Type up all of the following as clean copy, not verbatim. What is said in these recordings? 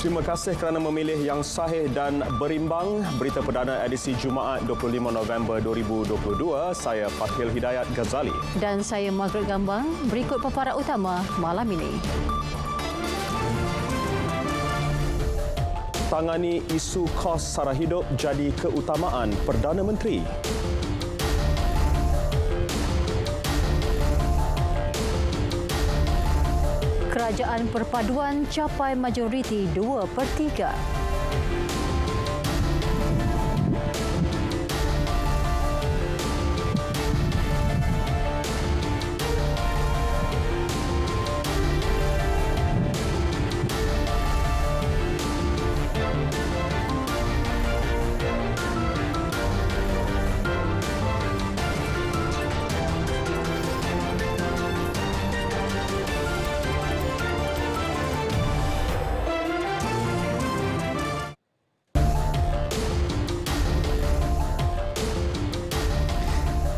Terima kasih kerana memilih yang sahih dan berimbang. Berita perdana edisi Jumaat 25 November 2022. Saya Fathil Hidayat Ghazali. Dan saya Margaret Gambang. Berikut paparan utama malam ini. Tangani isu kos sara hidup jadi keutamaan Perdana Menteri. Kerajaan perpaduan capai majoriti 2/3.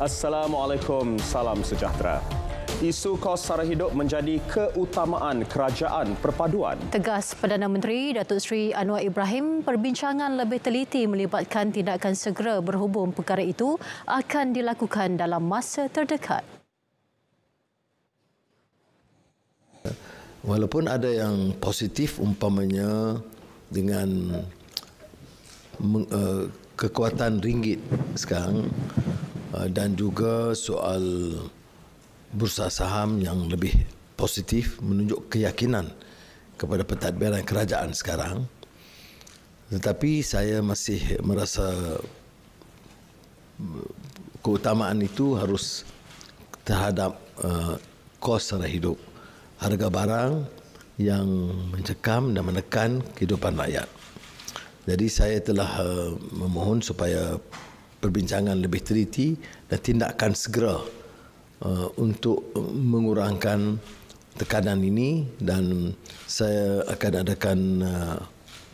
Assalamualaikum, salam sejahtera. Isu kos sara hidup menjadi keutamaan kerajaan perpaduan. Tegas Perdana Menteri Datuk Seri Anwar Ibrahim, perbincangan lebih teliti melibatkan tindakan segera berhubung perkara itu akan dilakukan dalam masa terdekat. Walaupun ada yang positif umpamanya dengan kekuatan ringgit sekarang dan juga soal bursa saham yang lebih positif menunjuk keyakinan kepada pentadbiran kerajaan sekarang. Tetapi saya masih merasa keutamaan itu harus terhadap kos sara hidup, harga barang yang mencekam dan menekan kehidupan rakyat. Jadi saya telah memohon supaya perbincangan lebih teliti dan tindakan segera untuk mengurangkan tekanan ini, dan saya akan adakan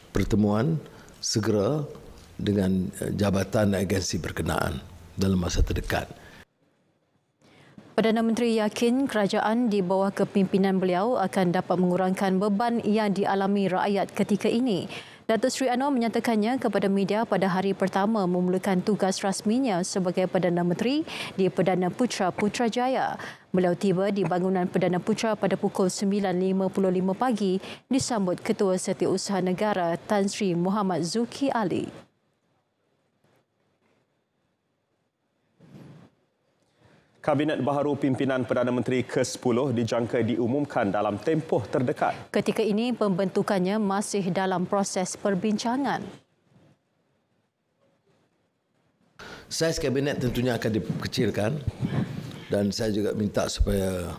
pertemuan segera dengan jabatan dan agensi berkenaan dalam masa terdekat. Perdana Menteri yakin kerajaan di bawah kepimpinan beliau akan dapat mengurangkan beban yang dialami rakyat ketika ini. Datuk Seri Anwar menyatakannya kepada media pada hari pertama memulakan tugas rasminya sebagai Perdana Menteri di Perdana Putra Putrajaya. Beliau tiba di bangunan Perdana Putra pada pukul 9.55 pagi disambut Ketua Setiausaha Negara Tan Sri Muhammad Zuki Ali. Kabinet baharu pimpinan Perdana Menteri ke-10 dijangka diumumkan dalam tempoh terdekat. Ketika ini pembentukannya masih dalam proses perbincangan. Saiz kabinet tentunya akan dikecilkan, dan saya juga minta supaya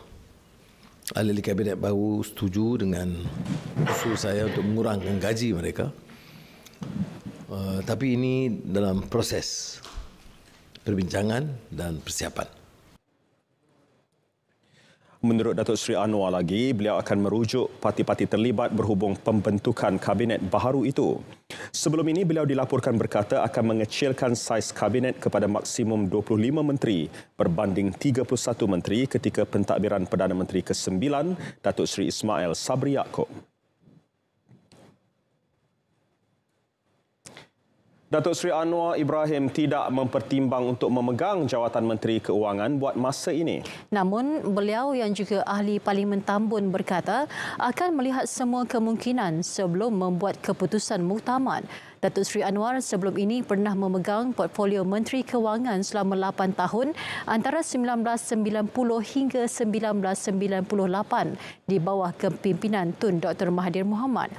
ahli kabinet baru setuju dengan usul saya untuk mengurangkan gaji mereka. Tapi ini dalam proses perbincangan dan persiapan. Menurut Datuk Seri Anwar lagi, beliau akan merujuk parti-parti terlibat berhubung pembentukan kabinet baharu itu. Sebelum ini, beliau dilaporkan berkata akan mengecilkan saiz kabinet kepada maksimum 25 menteri berbanding 31 menteri ketika pentadbiran Perdana Menteri ke-9, Datuk Seri Ismail Sabri Yaakob. Datuk Seri Anwar Ibrahim tidak mempertimbang untuk memegang jawatan Menteri Keuangan buat masa ini. Namun, beliau yang juga ahli Parlimen Tambun berkata akan melihat semua kemungkinan sebelum membuat keputusan muktamad. Datuk Seri Anwar sebelum ini pernah memegang portfolio Menteri Keuangan selama 8 tahun antara 1990 hingga 1998 di bawah kepimpinan Tun Dr. Mahathir Mohamad.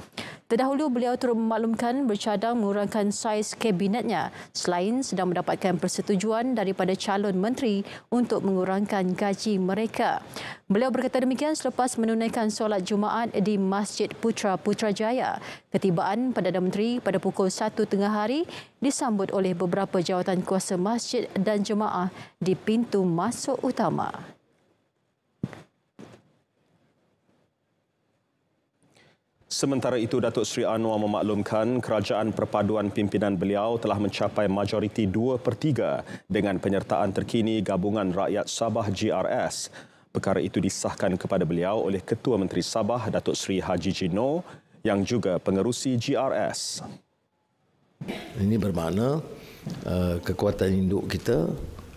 Terdahulu beliau turut memaklumkan bercadang mengurangkan saiz kabinetnya selain sedang mendapatkan persetujuan daripada calon menteri untuk mengurangkan gaji mereka. Beliau berkata demikian selepas menunaikan solat Jumaat di Masjid Putra Putrajaya. Ketibaan Perdana Menteri pada pukul 1 tengah hari disambut oleh beberapa jawatan kuasa masjid dan jemaah di pintu masuk utama. Sementara itu, Datuk Seri Anwar memaklumkan kerajaan perpaduan pimpinan beliau telah mencapai majoriti 2/3 dengan penyertaan terkini Gabungan Rakyat Sabah GRS. Perkara itu disahkan kepada beliau oleh Ketua Menteri Sabah, Datuk Seri Haji Jino, yang juga pengerusi GRS. Ini bermakna kekuatan induk kita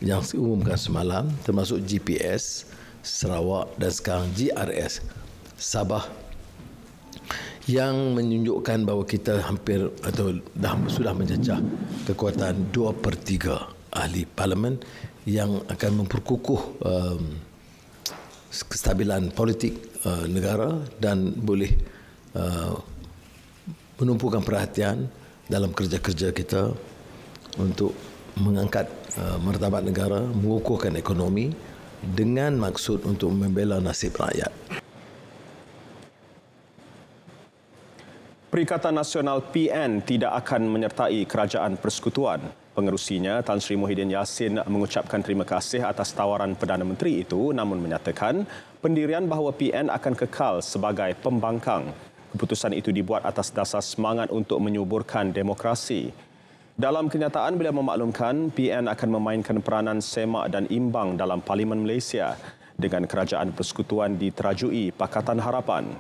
yang diumumkan semalam termasuk GPS, Sarawak dan sekarang GRS, Sabah, yang menunjukkan bahawa kita hampir atau sudah mencecah kekuatan 2/3 ahli parlimen yang akan memperkukuh kestabilan politik negara dan boleh menumpukan perhatian dalam kerja-kerja kita untuk mengangkat martabat negara, mengukuhkan ekonomi dengan maksud untuk membela nasib rakyat. Perikatan Nasional PN tidak akan menyertai Kerajaan Persekutuan. Pengerusinya, Tan Sri Muhyiddin Yassin, mengucapkan terima kasih atas tawaran Perdana Menteri itu namun menyatakan pendirian bahawa PN akan kekal sebagai pembangkang. Keputusan itu dibuat atas dasar semangat untuk menyuburkan demokrasi. Dalam kenyataan, beliau memaklumkan PN akan memainkan peranan semak dan imbang dalam Parlimen Malaysia dengan Kerajaan Persekutuan diterajui Pakatan Harapan.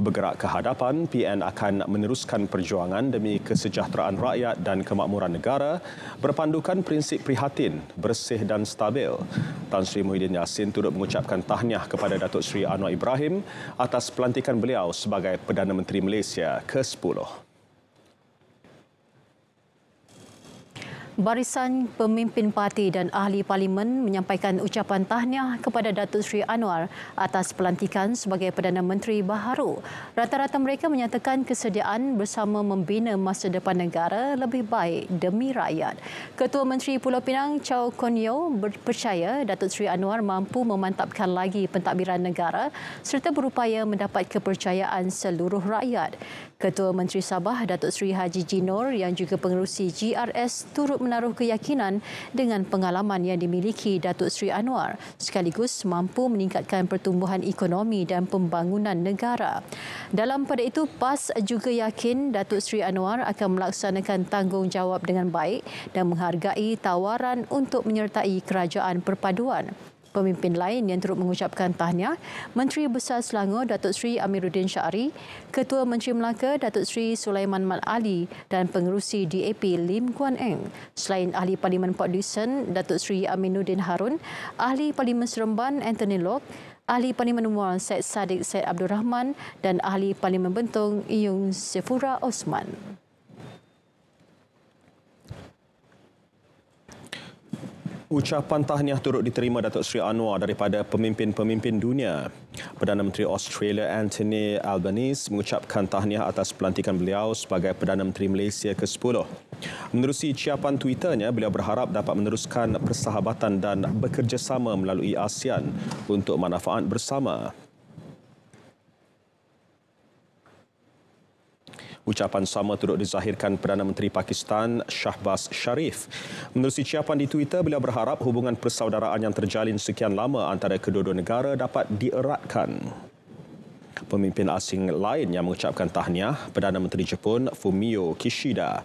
Bergerak ke hadapan, PN akan meneruskan perjuangan demi kesejahteraan rakyat dan kemakmuran negara berpandukan prinsip prihatin, bersih dan stabil. Tan Sri Muhyiddin Yassin turut mengucapkan tahniah kepada Datuk Seri Anwar Ibrahim atas pelantikan beliau sebagai Perdana Menteri Malaysia ke-10. Barisan pemimpin parti dan ahli parlimen menyampaikan ucapan tahniah kepada Datuk Seri Anwar atas pelantikan sebagai Perdana Menteri baharu. Rata-rata mereka menyatakan kesediaan bersama membina masa depan negara lebih baik demi rakyat. Ketua Menteri Pulau Pinang Chow Kon Yeow percaya Datuk Seri Anwar mampu memantapkan lagi pentadbiran negara serta berupaya mendapat kepercayaan seluruh rakyat. Ketua Menteri Sabah Datuk Seri Haji Jinor yang juga pengerusi GRS turut menaruh keyakinan dengan pengalaman yang dimiliki Datuk Seri Anwar sekaligus mampu meningkatkan pertumbuhan ekonomi dan pembangunan negara. Dalam pada itu, PAS juga yakin Datuk Seri Anwar akan melaksanakan tanggungjawab dengan baik dan menghargai tawaran untuk menyertai kerajaan perpaduan. Pemimpin lain yang turut mengucapkan tahniah, Menteri Besar Selangor Datuk Seri Amiruddin Syari, Ketua Menteri Melaka Datuk Seri Sulaiman Mat Ali dan pengerusi DAP Lim Guan Eng. Selain ahli Parlimen Port Dickson Datuk Seri Aminuddin Harun, ahli Parlimen Seremban Anthony Locke, ahli Parlimen Muar Syed Saddiq Syed Abdul Rahman dan ahli Parlimen Bentong Iyung Sefura Osman. Ucapan tahniah turut diterima Datuk Seri Anwar daripada pemimpin-pemimpin dunia. Perdana Menteri Australia Anthony Albanese mengucapkan tahniah atas pelantikan beliau sebagai Perdana Menteri Malaysia ke-10. Menerusi ciapan Twitternya, beliau berharap dapat meneruskan persahabatan dan bekerjasama melalui ASEAN untuk manfaat bersama. Ucapan sama turut dizahirkan Perdana Menteri Pakistan Shahbaz Sharif. Menerusi ciapan di Twitter, beliau berharap hubungan persaudaraan yang terjalin sekian lama antara kedua-dua negara dapat dieratkan. Pemimpin asing lain yang mengucapkan tahniah, Perdana Menteri Jepun Fumio Kishida.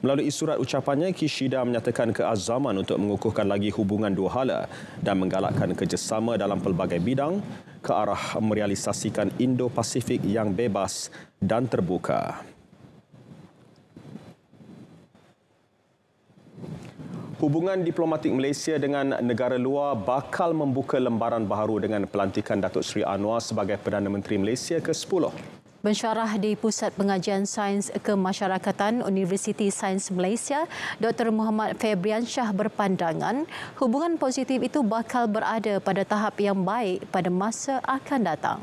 Melalui surat ucapannya, Kishida menyatakan keazaman untuk mengukuhkan lagi hubungan dua hala dan menggalakkan kerjasama dalam pelbagai bidang ke arah merealisasikan Indo-Pasifik yang bebas dan terbuka. Hubungan diplomatik Malaysia dengan negara luar bakal membuka lembaran baharu dengan pelantikan Datuk Seri Anwar sebagai Perdana Menteri Malaysia ke-10. Pensyarah di Pusat Pengajian Sains Kemasyarakatan Universiti Sains Malaysia, Dr. Muhammad Febriansyah berpandangan hubungan positif itu bakal berada pada tahap yang baik pada masa akan datang.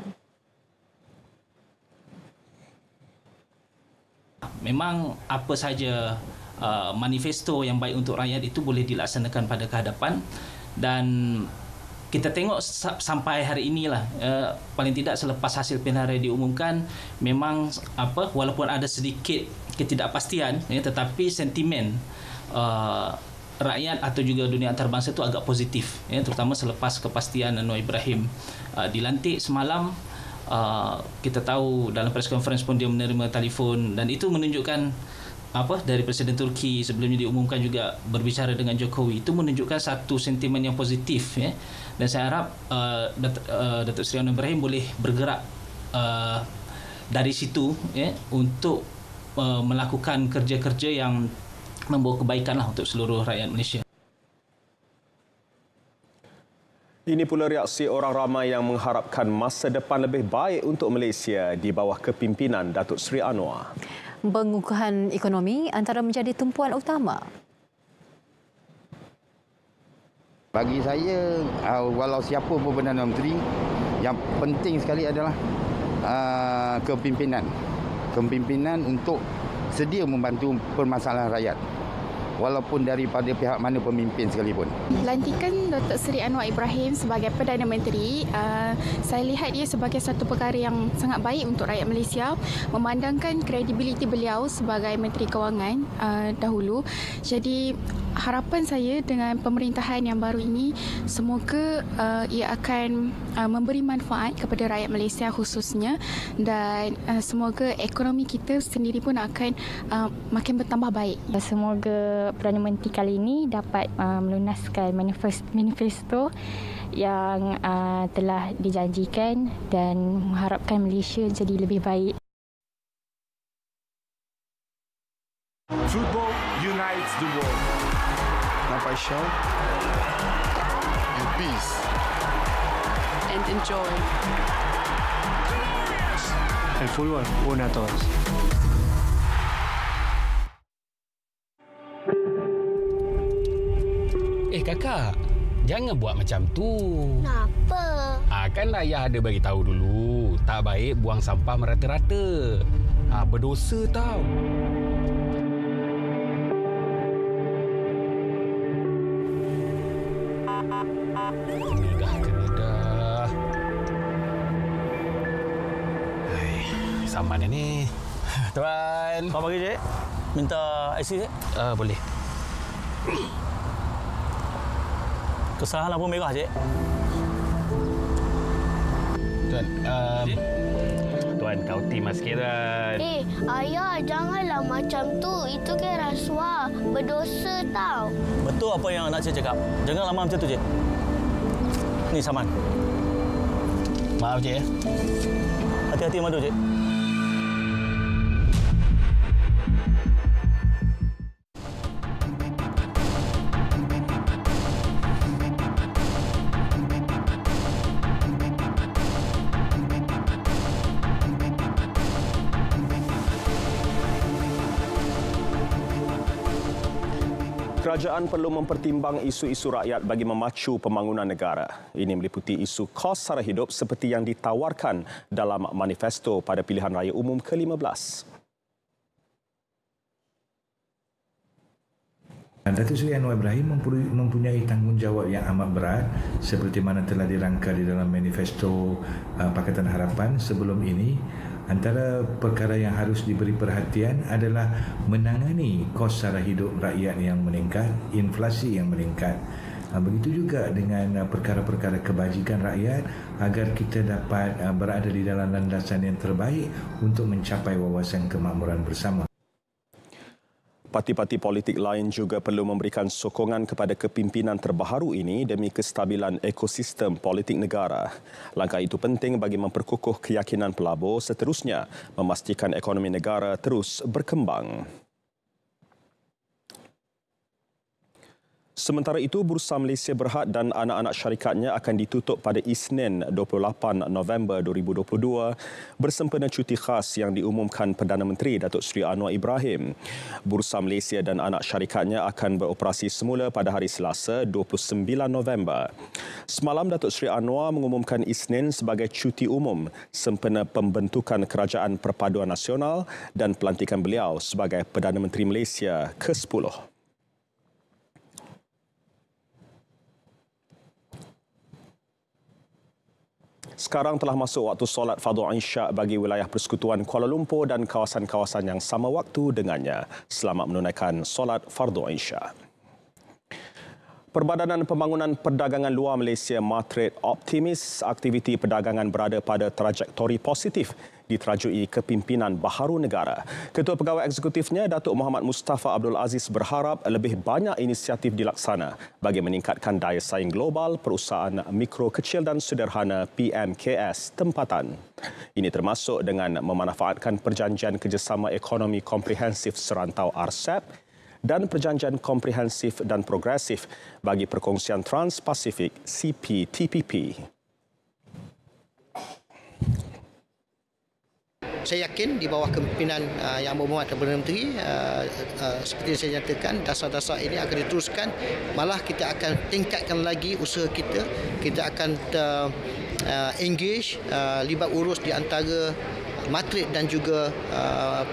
Memang apa saja manifesto yang baik untuk rakyat itu boleh dilaksanakan pada kehadapan, dan kita tengok sampai hari inilah, paling tidak selepas hasil pilihan raya diumumkan, memang walaupun ada sedikit ketidakpastian, tetapi sentimen rakyat atau juga dunia antarabangsa itu agak positif, terutama selepas kepastian Anwar Ibrahim dilantik semalam. Kita tahu dalam press conference pun dia menerima telefon, dan itu menunjukkan dari Presiden Turki sebelumnya diumumkan juga berbicara dengan Jokowi. Itu menunjukkan satu sentimen yang positif, dan saya harap Datuk Seri Anwar Ibrahim boleh bergerak dari situ untuk melakukan kerja-kerja yang membawa kebaikan lah untuk seluruh rakyat Malaysia. Ini pula reaksi orang ramai yang mengharapkan masa depan lebih baik untuk Malaysia di bawah kepimpinan Datuk Seri Anwar. Pengukuhan ekonomi antara menjadi tumpuan utama. Bagi saya, walau siapa pun Perdana Menteri, yang penting sekali adalah kepimpinan. Kepimpinan untuk sedia membantu permasalahan rakyat, walaupun daripada pihak mana pemimpin sekalipun. Lantikan Datuk Seri Anwar Ibrahim sebagai Perdana Menteri, saya lihat dia sebagai satu perkara yang sangat baik untuk rakyat Malaysia, memandangkan kredibiliti beliau sebagai Menteri Kewangan dahulu. Jadi harapan saya dengan pemerintahan yang baru ini, semoga ia akan memberi manfaat kepada rakyat Malaysia khususnya, dan semoga ekonomi kita sendiri pun akan makin bertambah baik. Semoga Perdana Menteri kali ini dapat melunaskan manifesto yang telah dijanjikan dan mengharapkan Malaysia jadi lebih baik. Football unites the world. Now paixão and peace. And enjoy. El fútbol une a todos. Kakak, jangan buat macam tu. Kenapa? Kan ayah ada bagi tahu dulu, tak baik buang sampah merata-rata. Berdosa tau. Kena dah. Saman ni. Tuan. Apa bagi, Cik? Minta IC, Cik? Boleh. Kesalahan lampu merah, Cik. Tuan, Tuan, kau timah sikit, Tuan. Ayah, janganlah macam tu. Itu kan rasuah. Berdosa tau. Betul apa yang nak Cik cakap. Jangan lama macam tu, Cik. Ni saman. Maaf, Cik. Hati-hati madu, Cik. Kerajaan perlu mempertimbang isu-isu rakyat bagi memacu pembangunan negara. Ini meliputi isu kos sara hidup seperti yang ditawarkan dalam manifesto pada pilihan raya umum ke-15. Datuk Seri Anwar Ibrahim mempunyai tanggungjawab yang amat berat seperti mana telah dirangka di dalam manifesto Pakatan Harapan sebelum ini. Antara perkara yang harus diberi perhatian adalah menangani kos sara hidup rakyat yang meningkat, inflasi yang meningkat. Begitu juga dengan perkara-perkara kebajikan rakyat agar kita dapat berada di dalam landasan yang terbaik untuk mencapai wawasan kemakmuran bersama. Parti-parti politik lain juga perlu memberikan sokongan kepada kepimpinan terbaharu ini demi kestabilan ekosistem politik negara. Langkah itu penting bagi memperkukuh keyakinan pelabur seterusnya memastikan ekonomi negara terus berkembang. Sementara itu, Bursa Malaysia Berhad dan anak-anak syarikatnya akan ditutup pada Isnin 28 November 2022 bersempena cuti khas yang diumumkan Perdana Menteri Datuk Seri Anwar Ibrahim. Bursa Malaysia dan anak syarikatnya akan beroperasi semula pada hari Selasa 29 November. Semalam, Datuk Seri Anwar mengumumkan Isnin sebagai cuti umum sempena pembentukan Kerajaan Perpaduan Nasional dan pelantikan beliau sebagai Perdana Menteri Malaysia ke-10. Sekarang telah masuk waktu solat Fardhu Isyak bagi wilayah Persekutuan Kuala Lumpur dan kawasan-kawasan yang sama waktu dengannya. Selamat menunaikan solat Fardhu Isyak. Perbadanan Pembangunan Perdagangan Luar Malaysia Matrade optimis aktiviti perdagangan berada pada trajektori positif diterajui kepimpinan baharu negara. Ketua Pegawai Eksekutifnya, Datuk Muhammad Mustafa Abdul Aziz berharap lebih banyak inisiatif dilaksana bagi meningkatkan daya saing global perusahaan mikro, kecil dan sederhana PMKS tempatan. Ini termasuk dengan memanfaatkan Perjanjian Kerjasama Ekonomi Komprehensif Serantau RCEP dan Perjanjian Komprehensif dan Progresif bagi Perkongsian Trans-Pasifik CPTPP. Saya yakin di bawah kepimpinan Yang Berhormat Perdana Menteri, seperti yang saya nyatakan, dasar-dasar ini akan diteruskan. Malah kita akan tingkatkan lagi usaha kita. Kita akan engage, libat urus di antara matrik dan juga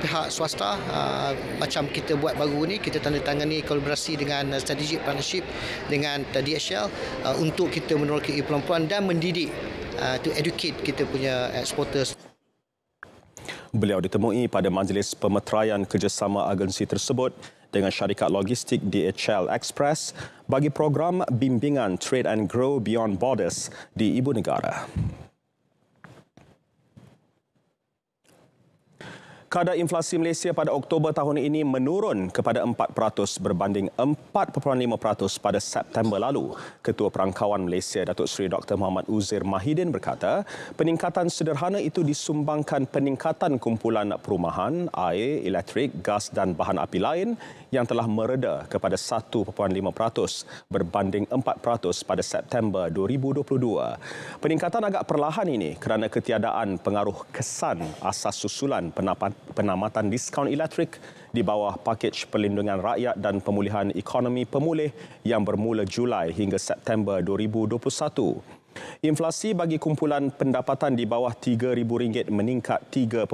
pihak swasta. Macam kita buat baru ni, kita tandatangani kolaborasi dengan strategic partnership dengan DHL untuk kita menerokai pelan-pelan dan mendidik, to educate kita punya exporters. Beliau ditemui pada majlis pemeteraian kerjasama agensi tersebut dengan syarikat logistik DHL Express bagi program bimbingan Trade and Grow Beyond Borders di ibu negara. Kadar inflasi Malaysia pada Oktober tahun ini menurun kepada 4% berbanding 4.5% pada September lalu. Ketua Perangkawan Malaysia Datuk Seri Dr. Muhammad Uzair Mahidin berkata, peningkatan sederhana itu disumbangkan peningkatan kumpulan perumahan, air, elektrik, gas dan bahan api lain yang telah mereda kepada 1.5% berbanding 4% pada September 2022. Peningkatan agak perlahan ini kerana ketiadaan pengaruh kesan asas susulan penamatan diskaun elektrik di bawah pakej perlindungan rakyat dan pemulihan ekonomi pemulih yang bermula Julai hingga September 2021. Inflasi bagi kumpulan pendapatan di bawah RM3,000 meningkat 3.9%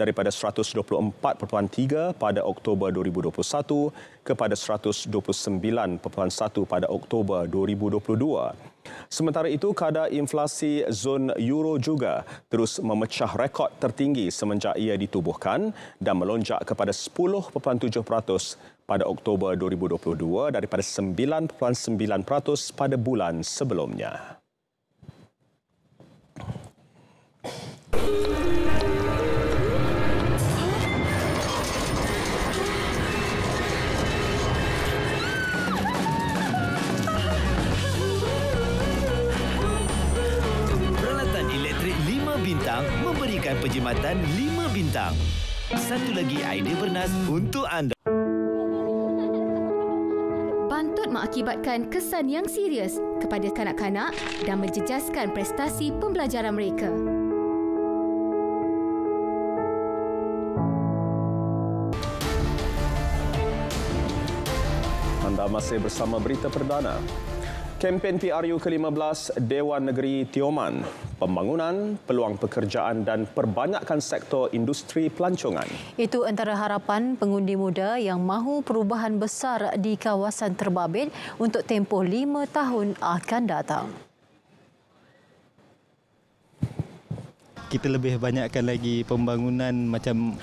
daripada 124.3 pada Oktober 2021 kepada 129.1 pada Oktober 2022. Sementara itu, kadar inflasi zon euro juga terus memecah rekod tertinggi semenjak ia ditubuhkan dan melonjak kepada 10.7% pada Oktober 2022 daripada 9.9% pada bulan sebelumnya. Memberikan perkhidmatan 5 bintang. Satu lagi idea bernas untuk anda. Bantut mengakibatkan kesan yang serius kepada kanak-kanak dan menjejaskan prestasi pembelajaran mereka. Anda masih bersama Berita Perdana. Kempen PRU ke-15 Dewan Negeri Tioman, pembangunan, peluang pekerjaan dan perbanyakkan sektor industri pelancongan. Itu antara harapan pengundi muda yang mahu perubahan besar di kawasan terbabit untuk tempoh 5 tahun akan datang. Kita lebih banyakkan lagi pembangunan macam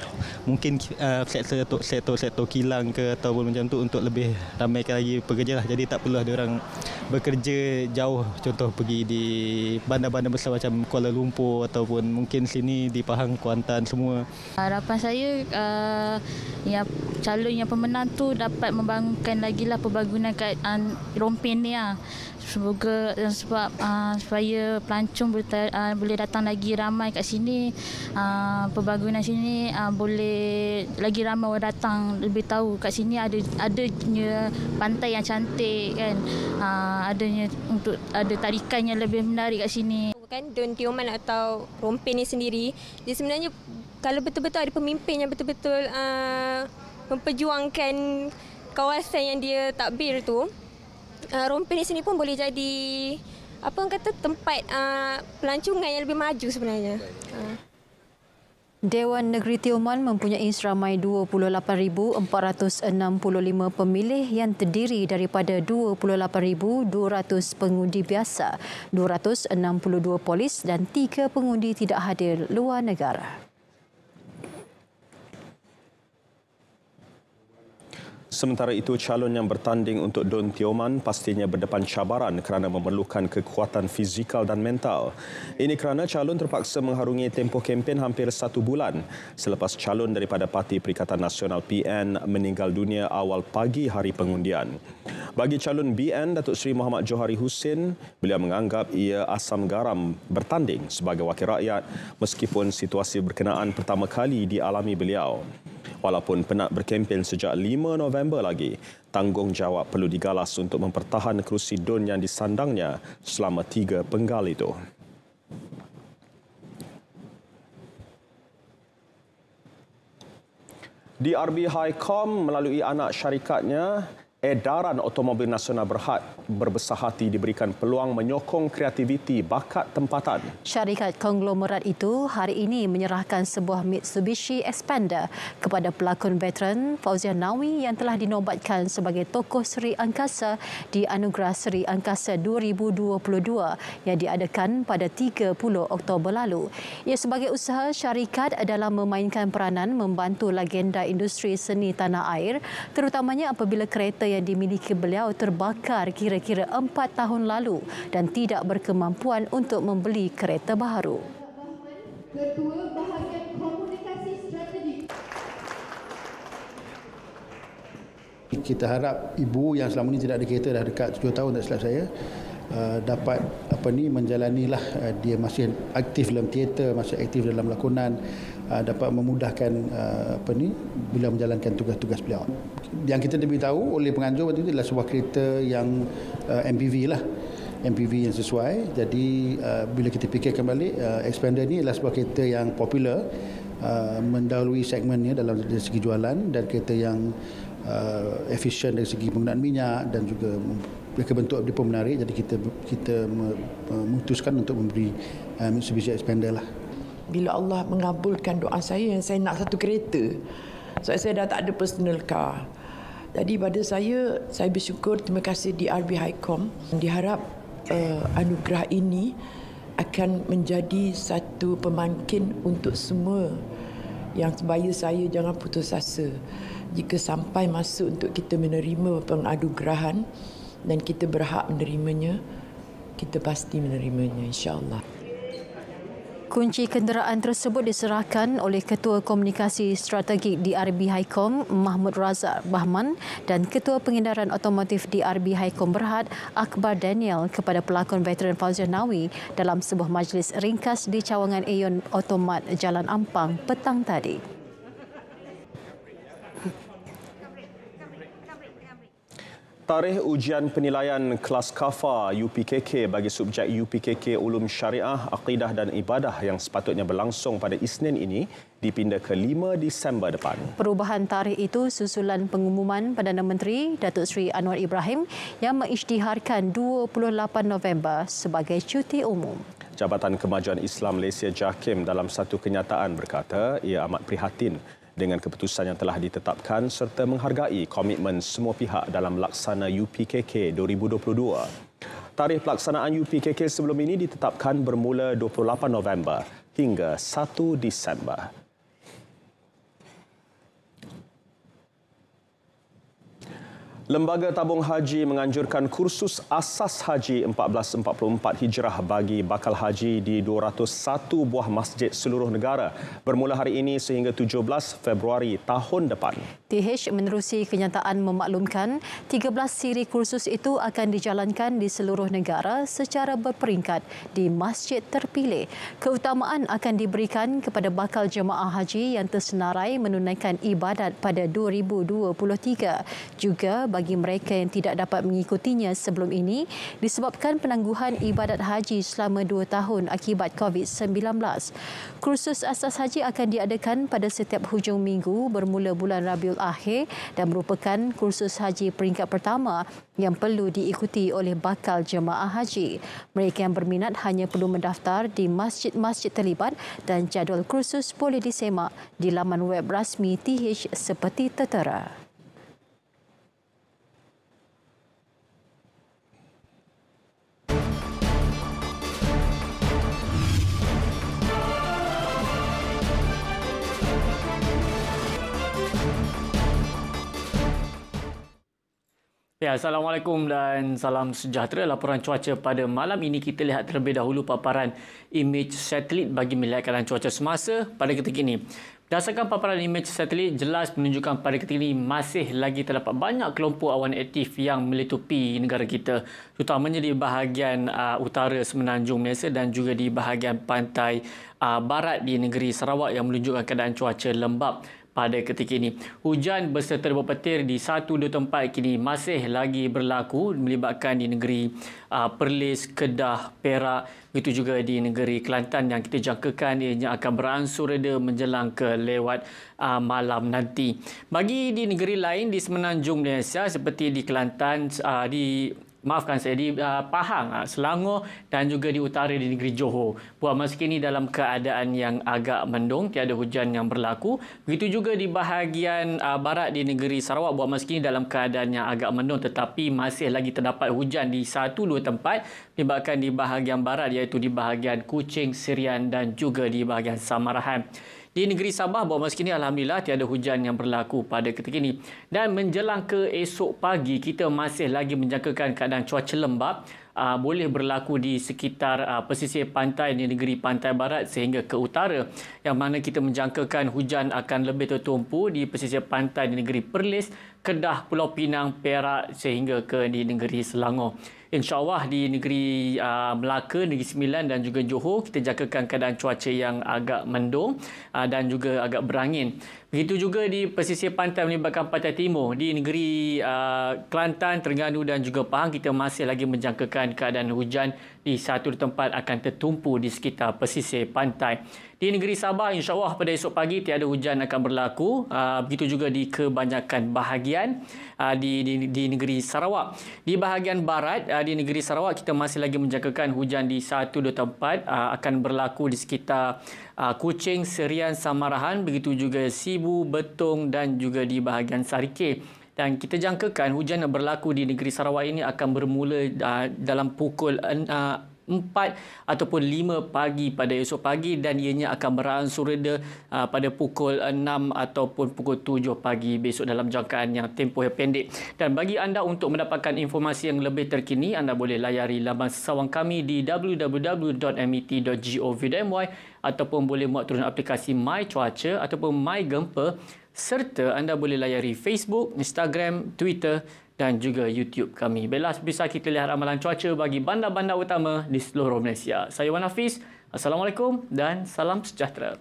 mungkin sektor kilang ke ataupun macam tu untuk lebih ramaikan lagi pekerja lah. Jadi tak perlu ada orang bekerja jauh, contoh pergi di bandar-bandar besar macam Kuala Lumpur ataupun mungkin sini di Pahang, Kuantan semua. Harapan saya yang calon yang pemenang tu dapat membangunkan lagi lah pembangunan kat Rompin ni lah. Semoga sebab supaya pelancong boleh datang lagi ramai kat sini, pembangunan sini boleh lagi ramai orang datang, lebih tahu kat sini adanya pantai yang cantik kan, adanya untuk ada tarikan yang lebih menarik kat sini. Kan Don Tioman atau Rompin ni sendiri, dia sebenarnya kalau betul-betul ada pemimpin yang betul-betul memperjuangkan kawasan yang dia takbir tu, Rompin di sini pun boleh jadi tempat pelancongan yang lebih maju sebenarnya. Dewan Negeri Tioman mempunyai seramai 28,465 pemilih yang terdiri daripada 28,200 pengundi biasa, 262 polis dan 3 pengundi tidak hadir luar negara. Sementara itu, calon yang bertanding untuk Don Tioman pastinya berdepan cabaran kerana memerlukan kekuatan fizikal dan mental. Ini kerana calon terpaksa mengharungi tempoh kempen hampir 1 bulan selepas calon daripada Parti Perikatan Nasional PN meninggal dunia awal pagi hari pengundian. Bagi calon BN Datuk Seri Muhammad Johari Husin, beliau menganggap ia asam garam bertanding sebagai wakil rakyat meskipun situasi berkenaan pertama kali dialami beliau. Walaupun penat berkempen sejak 5 November lagi, tanggungjawab perlu digalas untuk mempertahan kerusi DUN yang disandangnya selama 3 penggal itu. DRB Highcom melalui anak syarikatnya, Edaran Automobil Nasional Berhad berbesar hati diberikan peluang menyokong kreativiti bakat tempatan. Syarikat konglomerat itu hari ini menyerahkan sebuah Mitsubishi Expander kepada pelakon veteran Fauziah Nawi yang telah dinobatkan sebagai tokoh Seri Angkasa di Anugerah Seri Angkasa 2022 yang diadakan pada 30 Oktober lalu. Ia sebagai usaha syarikat dalam memainkan peranan membantu legenda industri seni tanah air, terutamanya apabila kereta yang dimiliki beliau terbakar kira-kira 4 tahun lalu dan tidak berkemampuan untuk membeli kereta baharu. Ketua Bahagian Komunikasi Strategi. Kita harap ibu yang selama ini tidak ada kereta dah dekat 7 tahun tak silap saya dapat menjalanilah, dia masih aktif dalam teater, masih aktif dalam lakonan, dapat memudahkan beliau menjalankan tugas-tugas beliau. Yang kita diberitahu oleh penganjur waktu itu adalah sebuah kereta yang MPV lah, MPV yang sesuai. Jadi bila kita fikirkan balik, Expander ni adalah sebuah kereta yang popular, mendahului segmennya dalam dari segi jualan, dan kereta yang efisien dari segi penggunaan minyak, dan juga mereka bentuk dia pun menarik. Jadi kita memutuskan untuk memberi Mitsubishi Expander lah. Bila Allah mengabulkan doa saya yang saya nak satu kereta, saya dah tak ada personal car. Jadi pada saya bersyukur, terima kasih DRB Highcom. Diharap anugerah ini akan menjadi satu pemangkin untuk semua yang sebaya saya jangan putus asa. Jika sampai masa untuk kita menerima penganugerahan dan kita berhak menerimanya, kita pasti menerimanya, insya-Allah. Kunci kenderaan tersebut diserahkan oleh Ketua Komunikasi Strategik DRB Highcom Mahmud Razak Bahman dan Ketua Pengedaran Otomotif DRB Highcom Berhad Akbar Daniel kepada pelakon veteran Fauziah Nawi dalam sebuah majlis ringkas di cawangan Aeon Automat Jalan Ampang petang tadi. Tarikh ujian penilaian kelas KAFA UPKK bagi subjek UPKK Ulum Syariah, Aqidah dan Ibadah yang sepatutnya berlangsung pada Isnin ini dipinda ke 5 Disember depan. Perubahan tarikh itu susulan pengumuman Perdana Menteri Datuk Seri Anwar Ibrahim yang mengisytiharkan 28 November sebagai cuti umum. Jabatan Kemajuan Islam Malaysia JAKIM dalam satu kenyataan berkata ia amat prihatin dengan keputusan yang telah ditetapkan serta menghargai komitmen semua pihak dalam laksana UPKK 2022. Tarikh pelaksanaan UPKK sebelum ini ditetapkan bermula 28 November hingga 1 Disember. Lembaga Tabung Haji menganjurkan kursus asas haji 1444 Hijrah bagi bakal haji di 201 buah masjid seluruh negara bermula hari ini sehingga 17 Februari tahun depan. TH menerusi kenyataan memaklumkan 13 siri kursus itu akan dijalankan di seluruh negara secara berperingkat di masjid terpilih. Keutamaan akan diberikan kepada bakal jemaah haji yang tersenarai menunaikan ibadat pada 2023. Juga bagi mereka yang tidak dapat mengikutinya sebelum ini disebabkan penangguhan ibadat haji selama 2 tahun akibat COVID-19. Kursus asas haji akan diadakan pada setiap hujung minggu bermula bulan Rabiul Akhir dan merupakan kursus haji peringkat pertama yang perlu diikuti oleh bakal jemaah haji. Mereka yang berminat hanya perlu mendaftar di masjid-masjid terlibat dan jadual kursus boleh disemak di laman web rasmi TH seperti tertera. Ya, Assalamualaikum dan salam sejahtera. Laporan cuaca pada malam ini kita lihat terlebih dahulu paparan imej satelit bagi melihat keadaan cuaca semasa pada ketika ini. Berdasarkan paparan imej satelit jelas menunjukkan pada ketika ini masih lagi terdapat banyak kelompok awan aktif yang meliputi negara kita, terutamanya di bahagian utara Semenanjung Malaysia dan juga di bahagian pantai barat di negeri Sarawak yang menunjukkan keadaan cuaca lembap. Pada ketika ini, hujan berserta debu petir di 1-2 tempat kini masih lagi berlaku melibatkan di negeri Perlis, Kedah, Perak, begitu juga di negeri Kelantan yang kita jangkakan ianya akan beransur reda menjelang ke lewat malam nanti. Bagi di negeri lain di Semenanjung Malaysia seperti di Kelantan, di Pahang, Selangor dan juga di utara di negeri Johor. Buat masa kini dalam keadaan yang agak mendung, tiada hujan yang berlaku. Begitu juga di bahagian barat di negeri Sarawak, buat masa kini dalam keadaan yang agak mendung tetapi masih lagi terdapat hujan di 1-2 tempat melibatkan di bahagian barat iaitu di bahagian Kuching, Serian dan juga di bahagian Samarahan. Di negeri Sabah, buat masa kini alhamdulillah tiada hujan yang berlaku pada ketika ini. Dan menjelang ke esok pagi, kita masih lagi menjangkakan keadaan cuaca lembap boleh berlaku di sekitar pesisir pantai di negeri Pantai Barat sehingga ke utara, yang mana kita menjangkakan hujan akan lebih tertumpu di pesisir pantai di negeri Perlis, Kedah, Pulau Pinang, Perak sehingga ke di negeri Selangor. InsyaAllah di negeri Melaka, Negeri Sembilan dan juga Johor kita jangkakan keadaan cuaca yang agak mendung dan juga agak berangin. Begitu juga di pesisir pantai melibatkan Pantai Timur di negeri Kelantan, Terengganu dan juga Pahang kita masih lagi menjangkakan keadaan hujan di 1 tempat akan tertumpu di sekitar pesisir pantai. Di negeri Sabah insyaAllah pada esok pagi tiada hujan akan berlaku. Begitu juga di kebanyakan bahagian di negeri Sarawak. Di bahagian barat di negeri Sarawak kita masih lagi menjangkakan hujan di 1-2 tempat akan berlaku di sekitar Kuching, Serian, Samarahan, begitu juga Sibu, Betong dan juga di bahagian Sarikeh. Dan kita jangkakan hujan yang berlaku di negeri Sarawak ini akan bermula dalam pukul 4 ataupun 5 pagi pada esok pagi dan ianya akan beransur reda pada pukul 6 ataupun pukul 7 pagi besok dalam jangkaan yang tempoh yang pendek. Dan bagi anda untuk mendapatkan informasi yang lebih terkini, anda boleh layari laman sesawang kami di www.met.gov.my ataupun boleh muat turun aplikasi My Cuaca ataupun My Gempa, serta anda boleh layari Facebook, Instagram, Twitter dan juga YouTube kami. Baiklah, bisa kita lihat ramalan cuaca bagi bandar-bandar utama di seluruh Malaysia. Saya Wan Hafiz. Assalamualaikum dan salam sejahtera.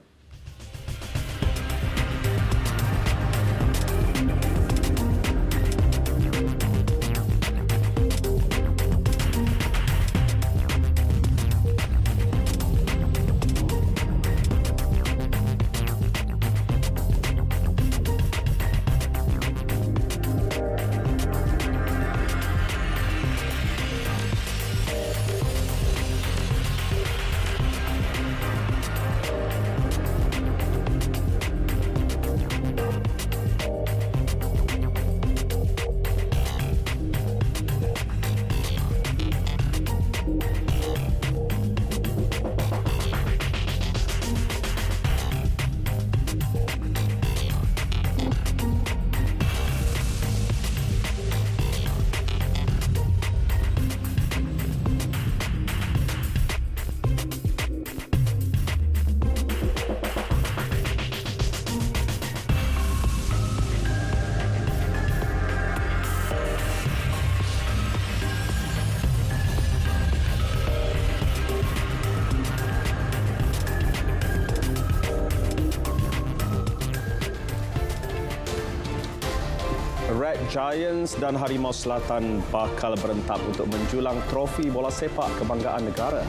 Red Giants dan Harimau Selatan bakal berentak untuk menjulang trofi bola sepak kebanggaan negara.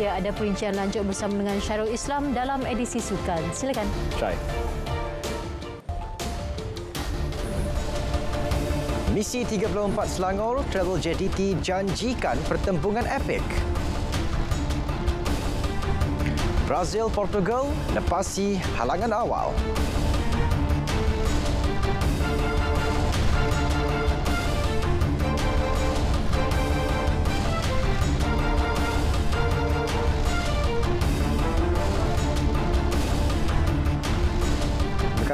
Ya, ada perincian lanjut bersama dengan Syarul Islam dalam edisi sukan. Silakan. Syai. Misi 34 Selangor, Travel JTT janjikan pertembungan epik. Brazil, Portugal lepasi halangan awal.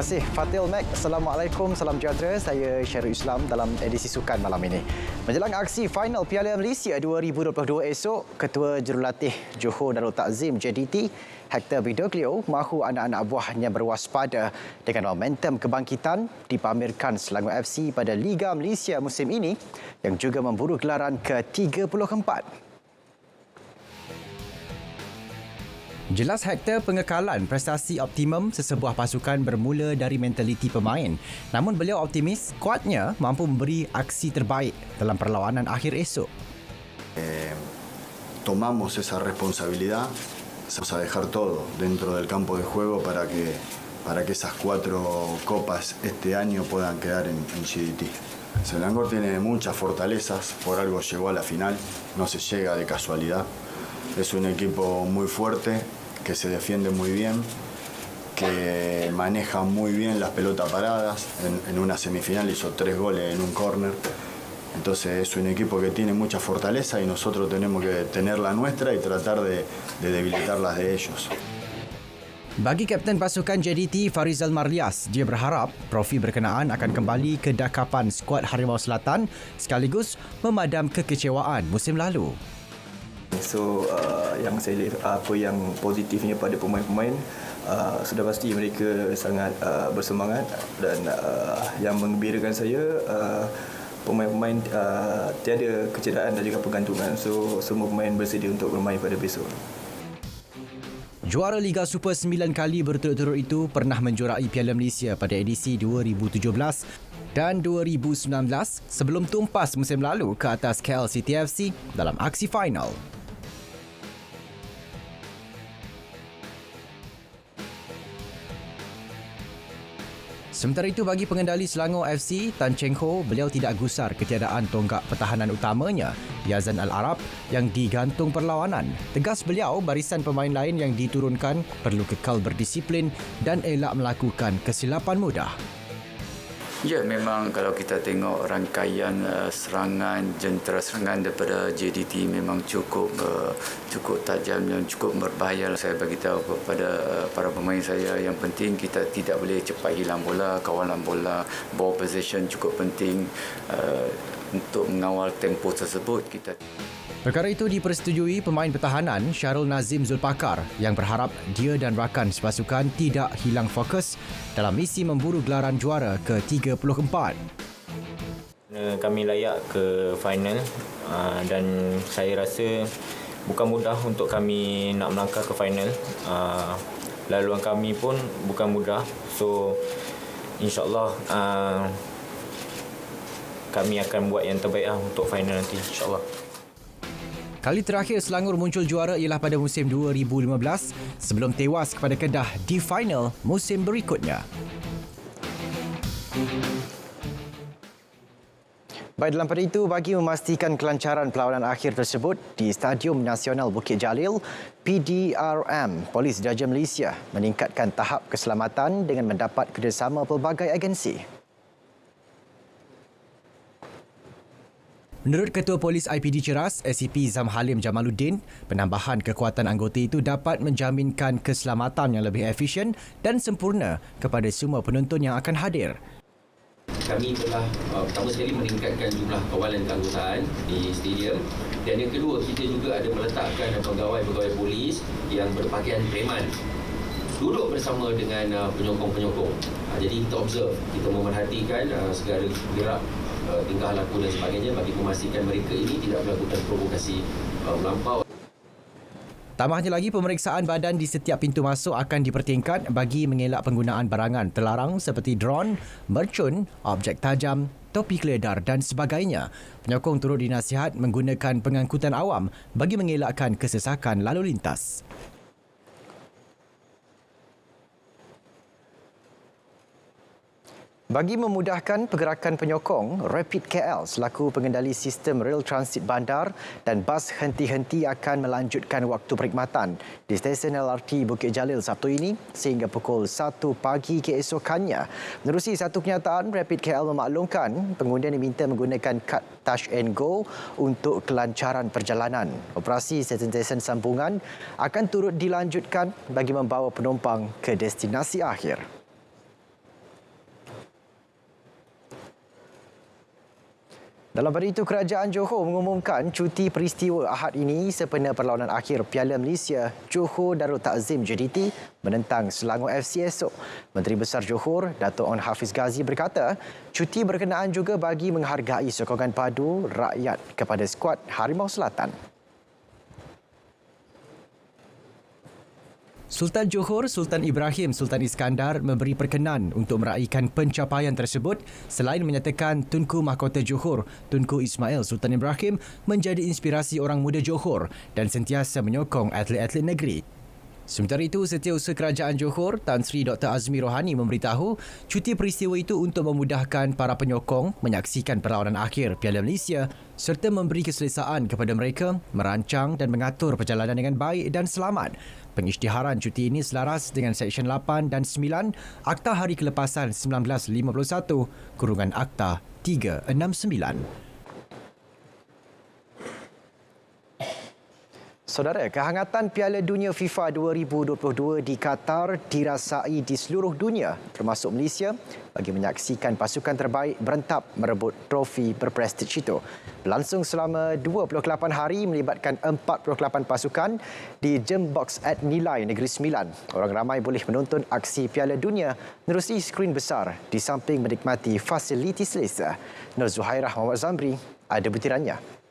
kasih Fatil Mac. Assalamualaikum, salam sejahtera. Saya Syarul Islam dalam edisi Sukan malam ini. Menjelang aksi final Piala Malaysia 2022 esok, Ketua Jurulatih Johor Darul Takzim JDT, Hector Bidoglio, mahu anak-anak buahnya berwaspada dengan momentum kebangkitan dipamerkan Selangor FC pada Liga Malaysia musim ini yang juga memburu gelaran ke-34. Jelas Hector pengekalan prestasi optimum sesebuah pasukan bermula dari mentaliti pemain. Namun beliau optimis skuadnya mampu memberi aksi terbaik dalam perlawanan akhir esok. Tomamos esa responsabilidad, vamos a dejar todo dentro del campo de juego para que esas 4 copas este año puedan quedar en GDT. Selangor tiene muchas fortalezas, por algo llegó a la final, no se llega de casualidad. Es un equipo muy fuerte, que se defiende muy bien, que maneja muy bien las pelotas paradas. En una semifinal hizo 3 goles en un córner. Entonces es un equipo que tiene mucha fortaleza y nosotros tenemos que tener la nuestra y tratar de debilitar las de ellos. Bagi Kapten pasukan JDT Farizal Marlias, dia berharap trofi berkenaan akan kembali ke dakapan skuad Harimau Selatan sekaligus memadam kekecewaan musim lalu. So yang saya lihat apa yang positifnya pada pemain-pemain, sudah pasti mereka sangat bersemangat dan yang menggembirakan saya pemain-pemain tiada kecederaan dan juga pergantungan. So semua pemain bersedia untuk bermain pada besok. Juara Liga Super 9 kali berturut-turut itu pernah menjuarai Piala Malaysia pada edisi 2017 dan 2019 sebelum tumpas musim lalu ke atas KL City FC dalam aksi final. Sementara itu bagi pengendali Selangor FC, Tan Cheng Ho, beliau tidak gusar ketiadaan tonggak pertahanan utamanya, Yazan Al-Arab, yang digantung perlawanan. Tegas beliau, barisan pemain lain yang diturunkan perlu kekal berdisiplin dan elak melakukan kesilapan mudah. Ya, memang kalau kita tengok rangkaian serangan, jentera serangan daripada JDT memang cukup tajam dan cukup berbahaya. Saya bagi tahu kepada para pemain saya yang penting kita tidak boleh cepat hilang bola, kawalan bola, ball possession cukup penting untuk mengawal tempo tersebut. Perkara itu dipersetujui pemain pertahanan Syarul Nazim Zulpakar yang berharap dia dan rakan sepasukan tidak hilang fokus dalam misi memburu gelaran juara ke-34. Kami layak ke final dan saya rasa bukan mudah untuk kami nak melangkah ke final. Laluan kami pun bukan mudah. So insyaAllah kami akan buat yang terbaik untuk final nanti, insyaAllah. Kali terakhir Selangor muncul juara ialah pada musim 2015 sebelum tewas kepada Kedah di final musim berikutnya. Baik, dalam pada itu, bagi memastikan kelancaran perlawanan akhir tersebut di Stadium Nasional Bukit Jalil, PDRM, Polis Diraja Malaysia meningkatkan tahap keselamatan dengan mendapat kerjasama pelbagai agensi. Menurut Ketua Polis IPD Ceras, SCP Zam Halim Jamaluddin, penambahan kekuatan anggota itu dapat menjaminkan keselamatan yang lebih efisien dan sempurna kepada semua penonton yang akan hadir. Kami telah pertama sekali meningkatkan jumlah kawalan keanggotaan di stadium, dan yang kedua kita juga ada meletakkan pegawai-pegawai polis yang berpakaian preman duduk bersama dengan penyokong-penyokong. Jadi kita observe, kita memerhatikan segala gerak, tingkah laku dan sebagainya bagi memastikan mereka ini tidak melakukan provokasi melampau. Tambahnya lagi, pemeriksaan badan di setiap pintu masuk akan dipertingkat bagi mengelak penggunaan barangan terlarang seperti drone, mercun, objek tajam, topi keledar dan sebagainya. Penyokong turut dinasihat menggunakan pengangkutan awam bagi mengelakkan kesesakan lalu lintas. Bagi memudahkan pergerakan penyokong, Rapid KL selaku pengendali sistem rel transit bandar dan bas henti-henti akan melanjutkan waktu perkhidmatan di stesen LRT Bukit Jalil Sabtu ini sehingga pukul 1 pagi keesokannya. Menerusi satu kenyataan, Rapid KL memaklumkan pengundi diminta menggunakan kad Touch and Go untuk kelancaran perjalanan. Operasi stesen-stesen sambungan akan turut dilanjutkan bagi membawa penumpang ke destinasi akhir. Dalam pada itu, Kerajaan Johor mengumumkan cuti peristiwa Ahad ini sempena perlawanan akhir Piala Malaysia Johor Darul Takzim JDT menentang Selangor FC esok. Menteri Besar Johor, Dato' Onn Hafiz Ghazi berkata, cuti berkenaan juga bagi menghargai sokongan padu rakyat kepada skuad Harimau Selatan. Sultan Johor Sultan Ibrahim Sultan Iskandar memberi perkenan untuk meraihkan pencapaian tersebut selain menyatakan Tunku Mahkota Johor Tunku Ismail Sultan Ibrahim menjadi inspirasi orang muda Johor dan sentiasa menyokong atlet-atlet negeri. Sementara itu, Setiausaha Kerajaan Johor Tan Sri Dr. Azmi Rohani memberitahu cuti peristiwa itu untuk memudahkan para penyokong menyaksikan perlawanan akhir Piala Malaysia serta memberi keselesaan kepada mereka merancang dan mengatur perjalanan dengan baik dan selamat. Pengisytiharan cuti ini selaras dengan Seksyen 8 dan 9 Akta Hari Kelepasan 1951 kurungan Akta 369. Saudara, kehangatan Piala Dunia FIFA 2022 di Qatar dirasai di seluruh dunia termasuk Malaysia bagi menyaksikan pasukan terbaik berentap merebut trofi berprestij itu. Berlangsung selama 28 hari melibatkan 48 pasukan di Gymbox at Nilai Negeri Sembilan. Orang ramai boleh menonton aksi Piala Dunia menerusi skrin besar di samping menikmati fasiliti selesa. Nur Zuhairah Muhammad Zamri ada butirannya.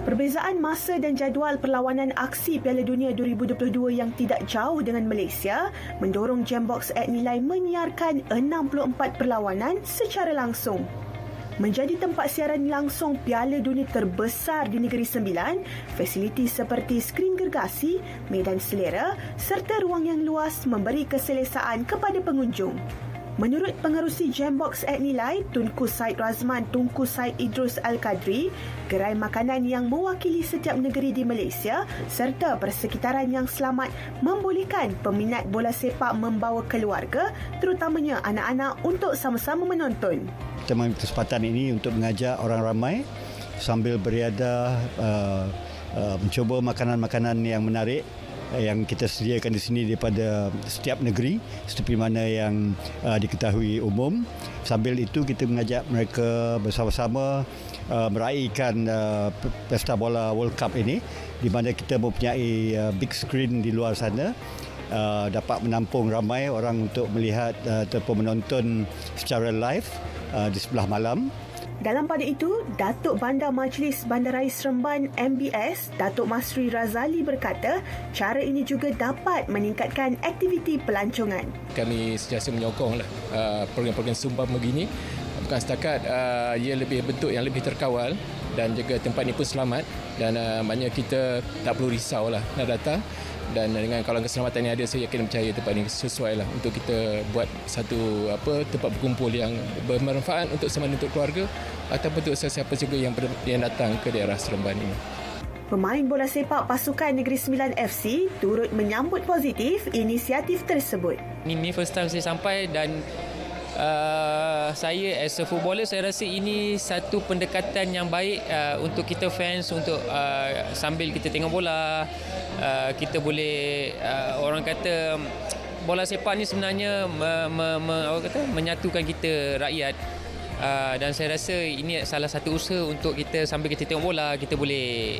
Perbezaan masa dan jadual perlawanan aksi Piala Dunia 2022 yang tidak jauh dengan Malaysia mendorong Gymbox at Nilai menyiarkan 64 perlawanan secara langsung. Menjadi tempat siaran langsung Piala Dunia terbesar di Negeri Sembilan, fasiliti seperti skrin gergasi, medan selera serta ruang yang luas memberi keselesaan kepada pengunjung. Menurut pengerusi Gymbox at Nilai, Tunku Said Razman Tunku Said Idrus Al-Qadri, gerai makanan yang mewakili setiap negeri di Malaysia serta persekitaran yang selamat membolehkan peminat bola sepak membawa keluarga, terutamanya anak-anak untuk sama-sama menonton. Kita mengambil kesempatan ini untuk mengajak orang ramai sambil beriadah mencuba makanan-makanan yang menarik yang kita sediakan di sini daripada setiap negeri seperti mana yang diketahui umum. Sambil itu kita mengajak mereka bersama-sama meraihkan Pesta Bola World Cup ini di mana kita mempunyai big screen di luar sana dapat menampung ramai orang untuk melihat ataupun menonton secara live di sebelah malam. Dalam pada itu, Datuk Bandar Majlis Bandaraya Seremban MBS, Datuk Masri Razali berkata, cara ini juga dapat meningkatkan aktiviti pelancongan. Kami sentiasa menyokonglah program-program sumbang begini. Bukan setakat ia lebih bentuk yang lebih terkawal dan juga tempat ini pun selamat dan maknanya kita tak perlu risaulah nak datang. Dan dengan kawalan keselamatan yang ada, saya yakin percaya tempat ini sesuai lah untuk kita buat satu tempat berkumpul yang bermanfaat untuk sama untuk keluarga ataupun untuk sesiapa juga yang datang ke daerah Seremban ini. Pemain bola sepak pasukan Negeri Sembilan FC turut menyambut positif inisiatif tersebut. Ini first time saya sampai dan saya as a footballer, saya rasa ini satu pendekatan yang baik untuk kita fans, untuk sambil kita tengok bola, kita boleh orang kata bola sepak ni sebenarnya menyatukan kita rakyat. Dan saya rasa ini salah satu usaha untuk kita sambil kita tengok bola, kita boleh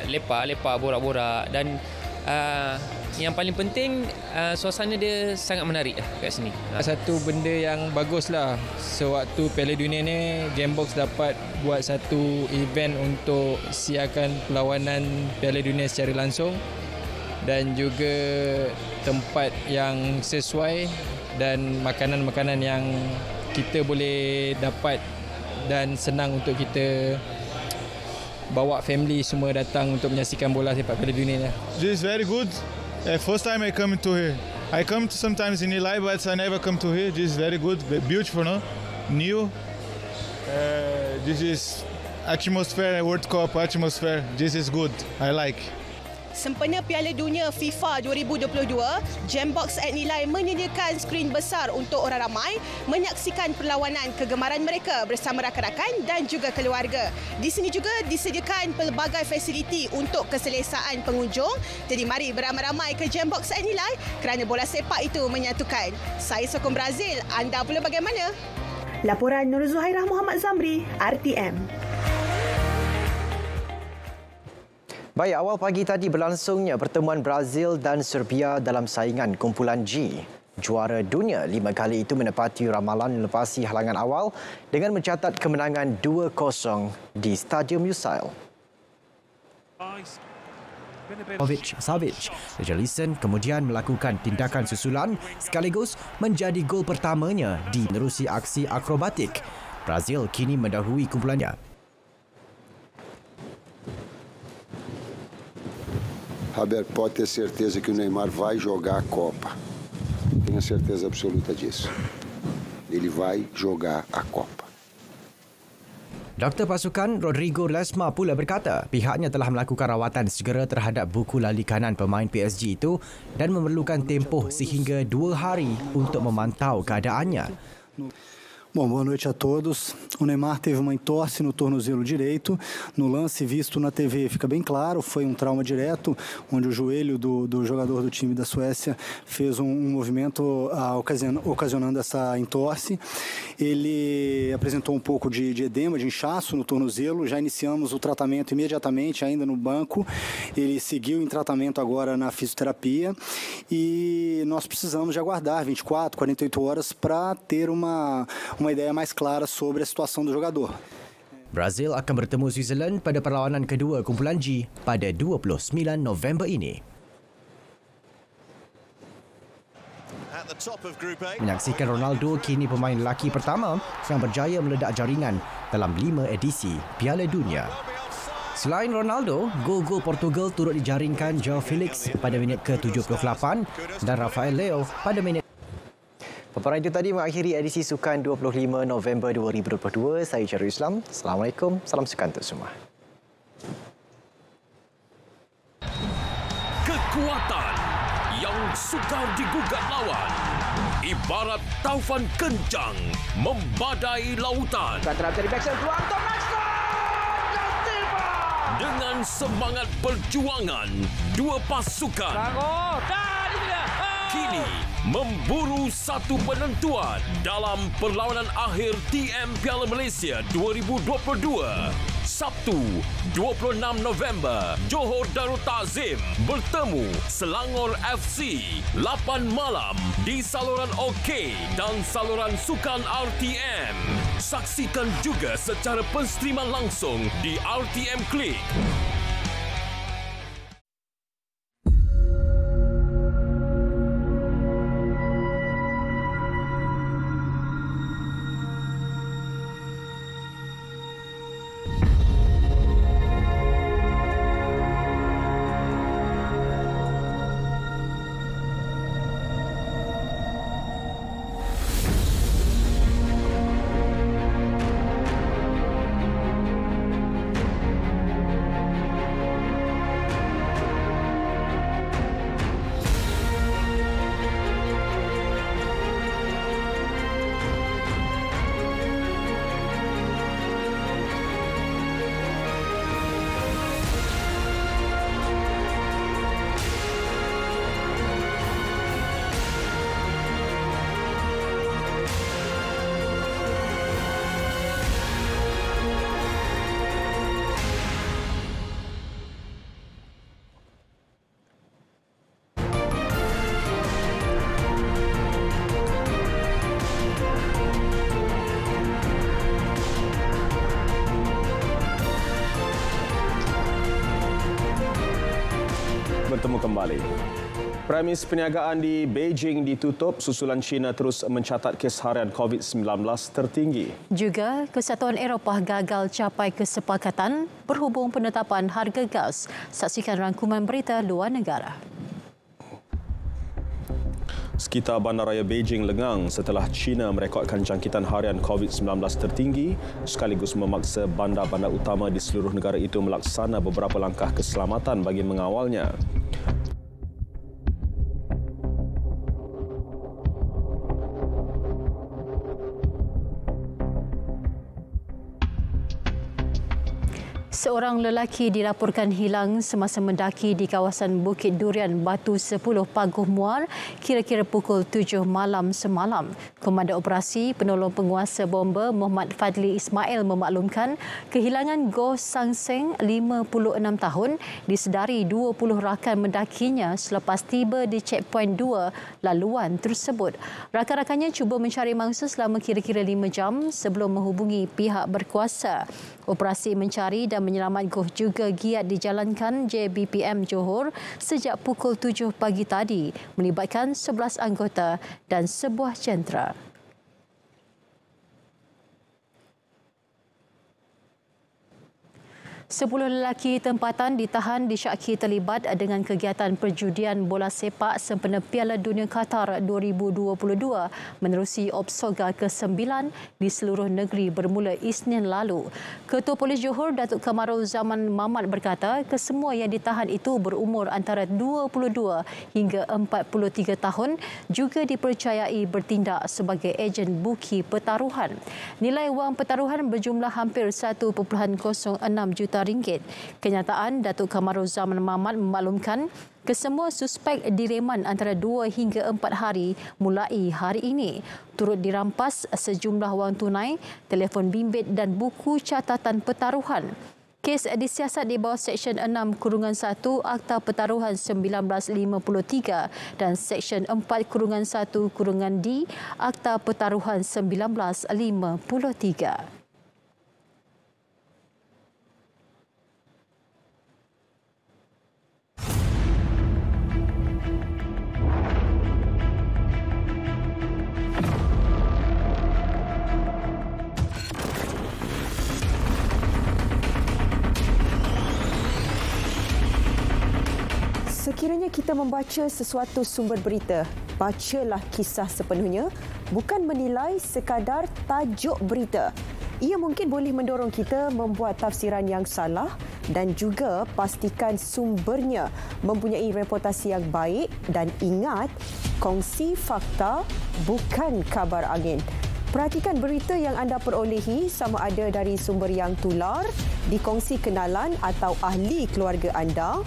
lepak-lepak, borak-borak dan yang paling penting suasana dia sangat menarik kat sini. Satu benda yang baguslah sewaktu Piala Dunia ni, Gymbox dapat buat satu event untuk siarkan perlawanan Piala Dunia secara langsung dan juga tempat yang sesuai dan makanan-makanan yang kita boleh dapat dan senang untuk kita bawa family semua datang untuk menyaksikan bola sepak Piala Dunia ni. This is very good. First time I come to here. I come to sometimes in Nilai, but I never come to here. This is very good, beautiful, no? New. This is atmosphere, World Cup atmosphere. This is good. I like. Sempena Piala Dunia FIFA 2022, Jambox @ Nilai menyediakan skrin besar untuk orang ramai menyaksikan perlawanan kegemaran mereka bersama rakan-rakan dan juga keluarga. Di sini juga disediakan pelbagai fasiliti untuk keselesaan pengunjung. Jadi mari beramai-ramai ke Jambox @ Nilai kerana bola sepak itu menyatukan. Saya sokong Brazil, anda pula bagaimana? Laporan Nur Zuhairah Muhammad Zamri, RTM. Baik, awal pagi tadi berlangsungnya pertemuan Brazil dan Serbia dalam saingan kumpulan G. Juara dunia 5 kali itu menepati ramalan melepasi halangan awal dengan mencatat kemenangan 2-0 di Stadium Lusail. Savic, Richarlison kemudian melakukan tindakan susulan sekaligus menjadi gol pertamanya di menerusi aksi akrobatik. Brazil kini mendahului kumpulannya. Haber pode ter certeza que o Neymar vai jogar a Copa. Tenho certeza absoluta disso. Ele vai jogar a Copa. Doktor pasukan Rodrigo Ledesma pula berkata pihaknya telah melakukan rawatan segera terhadap buku lali kanan pemain PSG itu dan memerlukan tempoh sehingga 2 hari untuk memantau keadaannya. Bom, boa noite a todos. O Neymar teve uma entorse no tornozelo direito. No lance visto na TV fica bem claro, foi um trauma direto, onde o joelho do jogador do time da Suécia fez um movimento ocasionando essa entorse. Ele apresentou um pouco de edema, de inchaço no tornozelo. Já iniciamos o tratamento imediatamente, ainda no banco. Ele seguiu em tratamento agora na fisioterapia e nós precisamos de aguardar 24, 48 horas para ter uma ideia mais clara sobre a situação do jogador. Brazil akan bertemu Switzerland pada perlawanan kedua kumpulan G pada 29 November ini. Menyaksikan Ronaldo kini pemain lelaki pertama yang berjaya meledak jaringan dalam 5 edisi Piala Dunia. Selain Ronaldo, gol-gol Portugal turut dijaringkan João Felix pada minit ke-78 dan Rafael Leo pada minit. Paparan itu tadi mengakhiri edisi Sukan 25 November 2022. Saya Syarul Islam. Assalamualaikum. Salam sukan untuk semua. Kekuatan yang sukar digugat lawan. Ibarat taufan kencang membadai lautan. Dengan semangat perjuangan, dua pasukan kini memburu satu penentuan dalam perlawanan akhir TM Piala Malaysia 2022. Sabtu, 26 November, Johor Darul Ta'zim bertemu Selangor FC 8 malam di saluran OK dan saluran Sukan RTM. Saksikan juga secara penstriman langsung di RTM Klik. Bertemu kembali. Premis perniagaan di Beijing ditutup susulan China terus mencatat kes harian COVID-19 tertinggi. Juga Kesatuan Eropah gagal capai kesepakatan berhubung penetapan harga gas. Saksikan rangkuman berita luar negara. Sekitar bandaraya Beijing lengang setelah China merekodkan jangkitan harian COVID-19 tertinggi sekaligus memaksa bandar-bandar utama di seluruh negara itu melaksana beberapa langkah keselamatan bagi mengawalnya. Seorang lelaki dilaporkan hilang semasa mendaki di kawasan Bukit Durian Batu 10 Paguh Muar kira-kira pukul 7 malam semalam. Komandan Operasi Penolong Penguasa Bomba Muhammad Fadli Ismail memaklumkan kehilangan Goh Sang Seng 56 tahun disedari 20 rakan mendakinya selepas tiba di checkpoint 2 laluan tersebut. Rakan-rakannya cuba mencari mangsa selama kira-kira 5 jam sebelum menghubungi pihak berkuasa. Operasi mencari dan menyelamat Goh juga giat dijalankan JBPM Johor sejak pukul 7 pagi tadi melibatkan 11 anggota dan sebuah jentera. 10 lelaki tempatan ditahan disyaki terlibat dengan kegiatan perjudian bola sepak sempena Piala Dunia Qatar 2022 menerusi Opsoga ke-9 di seluruh negeri bermula Isnin lalu. Ketua Polis Johor Datuk Kamarul Zaman Mamat berkata kesemua yang ditahan itu berumur antara 22 hingga 43 tahun juga dipercayai bertindak sebagai ejen buki pertaruhan. Nilai wang pertaruhan berjumlah hampir 1.06 juta ringgit. Kenyataan Datuk Kamarul Zaman Mamat memaklumkan kesemua suspek direman antara 2 hingga 4 hari mulai hari ini. Turut dirampas sejumlah wang tunai, telefon bimbit dan buku catatan pertaruhan. Kes disiasat di bawah Seksyen 6-1 Akta Pertaruhan 1953 dan Seksyen 4-1-D Akta Pertaruhan 1953. Sekiranya kita membaca sesuatu sumber berita, bacalah kisah sepenuhnya, bukan menilai sekadar tajuk berita. Ia mungkin boleh mendorong kita membuat tafsiran yang salah dan juga pastikan sumbernya mempunyai reputasi yang baik dan ingat, kongsi fakta bukan kabar angin. Perhatikan berita yang anda perolehi sama ada dari sumber yang tular, dikongsi kenalan atau ahli keluarga anda.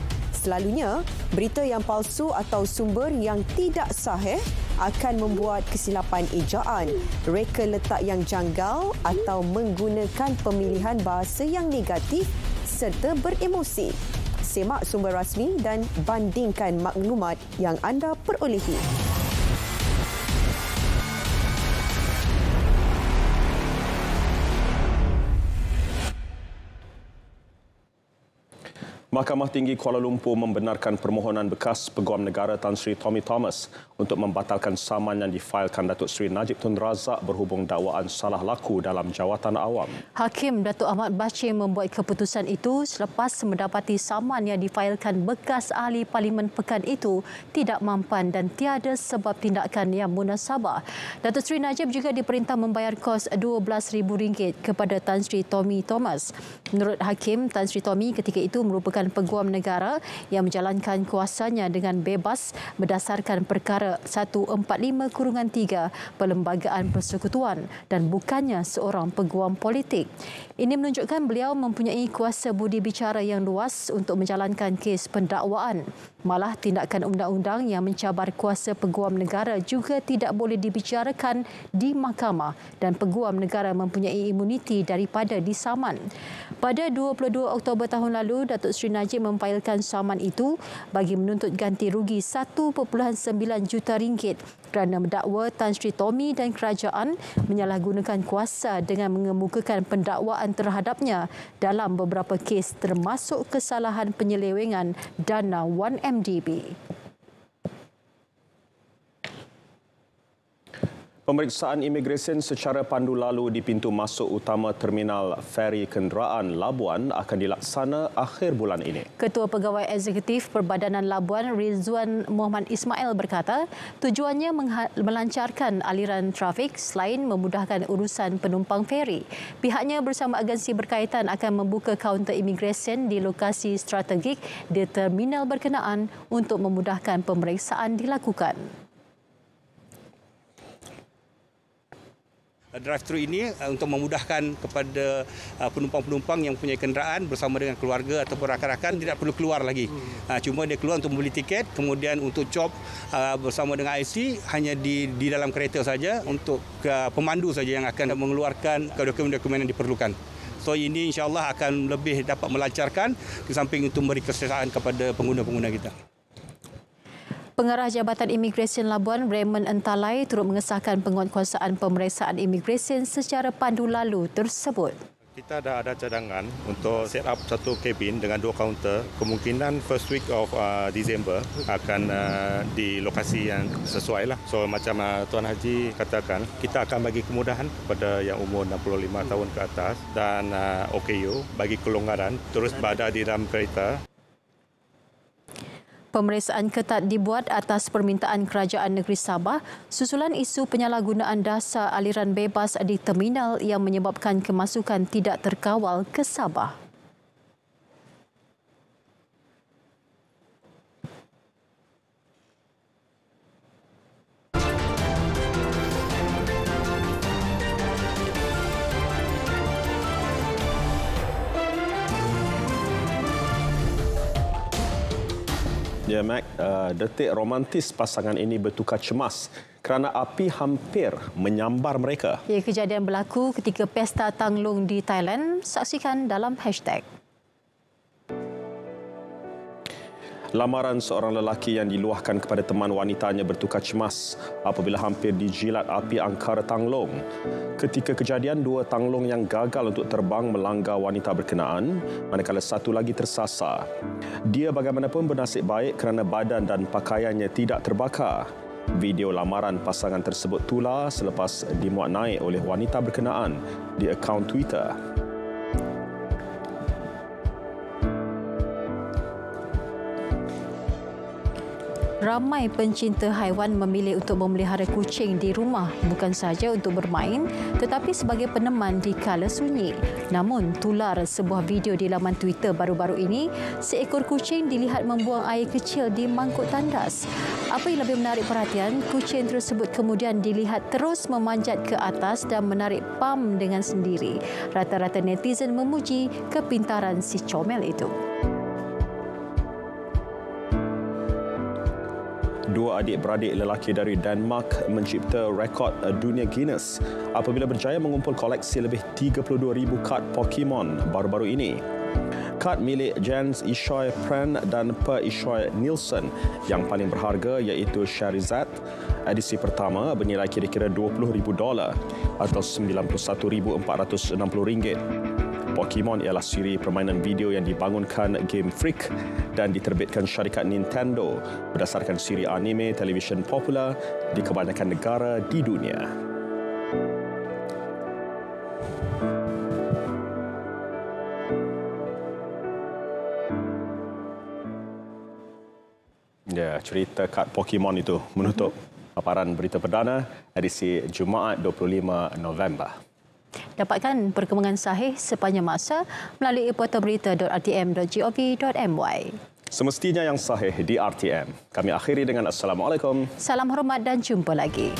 Selalunya, berita yang palsu atau sumber yang tidak sahih akan membuat kesilapan ejaan, reka letak yang janggal atau menggunakan pemilihan bahasa yang negatif serta beremosi. Semak sumber rasmi dan bandingkan maklumat yang anda perolehi. Mahkamah Tinggi Kuala Lumpur membenarkan permohonan bekas Peguam Negara Tan Sri Tommy Thomas untuk membatalkan saman yang difailkan Datuk Seri Najib Tun Razak berhubung dakwaan salah laku dalam jawatan awam. Hakim Datuk Ahmad Bashir membuat keputusan itu selepas mendapati saman yang difailkan bekas ahli Parlimen Pekan itu tidak mampan dan tiada sebab tindakan yang munasabah. Datuk Seri Najib juga diperintah membayar kos RM12,000 kepada Tan Sri Tommy Thomas. Menurut Hakim, Tan Sri Tommy ketika itu merupakan peguam negara yang menjalankan kuasanya dengan bebas berdasarkan perkara 145-3 Perlembagaan Persekutuan dan bukannya seorang peguam politik. Ini menunjukkan beliau mempunyai kuasa budi bicara yang luas untuk menjalankan kes pendakwaan. Malah tindakan undang-undang yang mencabar kuasa peguam negara juga tidak boleh dibicarakan di mahkamah dan peguam negara mempunyai imuniti daripada disaman. Pada 22 Oktober tahun lalu, Datuk Seri Najib memfailkan saman itu bagi menuntut ganti rugi RM1.9 juta kerana mendakwa Tan Sri Tommy dan kerajaan menyalahgunakan kuasa dengan mengemukakan pendakwaan terhadapnya dalam beberapa kes termasuk kesalahan penyelewengan dana 1MDB. Pemeriksaan imigresen secara pandu lalu di pintu masuk utama Terminal Feri Kenderaan Labuan akan dilaksana akhir bulan ini. Ketua Pegawai Eksekutif Perbadanan Labuan Rizwan Muhammad Ismail berkata, tujuannya melancarkan aliran trafik selain memudahkan urusan penumpang feri. Pihaknya bersama agensi berkaitan akan membuka kaunter imigresen di lokasi strategik di terminal berkenaan untuk memudahkan pemeriksaan dilakukan. Drive-thru ini untuk memudahkan kepada penumpang-penumpang yang mempunyai kenderaan bersama dengan keluarga atau rakan-rakan tidak perlu keluar lagi. Cuma dia keluar untuk membeli tiket, kemudian untuk cop bersama dengan IC hanya di dalam kereta saja untuk pemandu saja yang akan mengeluarkan dokumen-dokumen yang diperlukan. So ini insya-Allah akan lebih dapat melancarkan di samping untuk memberi kesedaran kepada pengguna-pengguna kita. Pengarah Jabatan Imigresen Labuan, Raymond Entalai, turut mengesahkan penguatkuasaan pemeriksaan imigresen secara pandu lalu tersebut. Kita dah ada cadangan untuk set up satu kabin dengan 2 kaunter. Kemungkinan first week of December akan di lokasi yang sesuai lah. So macam Tuan Haji katakan, kita akan bagi kemudahan kepada yang umur 65 tahun ke atas dan OKU bagi kelonggaran terus berada di dalam kereta. Pemeriksaan ketat dibuat atas permintaan Kerajaan Negeri Sabah susulan isu penyalahgunaan dasar aliran bebas di terminal yang menyebabkan kemasukan tidak terkawal ke Sabah. Ya, Mac, detik romantis pasangan ini bertukar cemas kerana api hampir menyambar mereka. Ya, kejadian berlaku ketika pesta Tanglong di Thailand. Saksikan dalam hashtag. Lamaran seorang lelaki yang diluahkan kepada teman wanitanya bertukar cemas apabila hampir dijilat api angkara Tanglong. Ketika kejadian, 2 Tanglong yang gagal untuk terbang melanggar wanita berkenaan, manakala satu lagi tersasar. Dia bagaimanapun bernasib baik kerana badan dan pakaiannya tidak terbakar. Video lamaran pasangan tersebut tular selepas dimuat naik oleh wanita berkenaan di akaun Twitter. Ramai pencinta haiwan memilih untuk memelihara kucing di rumah bukan sahaja untuk bermain tetapi sebagai peneman di kala sunyi. Namun, tular sebuah video di laman Twitter baru-baru ini, seekor kucing dilihat membuang air kecil di mangkuk tandas. Apa yang lebih menarik perhatian, kucing tersebut kemudian dilihat terus memanjat ke atas dan menarik pam dengan sendiri. Rata-rata netizen memuji kepintaran si comel itu. 2 adik-beradik lelaki dari Denmark mencipta rekod dunia Guinness apabila berjaya mengumpul koleksi lebih 32,000 kad Pokemon baru-baru ini. Kad milik Jens Ishoy Pren dan Per Ishoy Nielsen yang paling berharga iaitu Charizard edisi pertama bernilai kira-kira $20,000 atau RM91,460. Pokemon ialah siri permainan video yang dibangunkan Game Freak dan diterbitkan syarikat Nintendo berdasarkan siri anime televisyen popular di kebanyakan negara di dunia. Ya, cerita kad Pokemon itu menutup paparan berita perdana edisi Jumaat 25 November. Dapatkan perkembangan sahih sepanjang masa melalui portal berita.rtm.gov.my. Semestinya yang sahih di RTM. Kami akhiri dengan Assalamualaikum. Salam hormat dan jumpa lagi.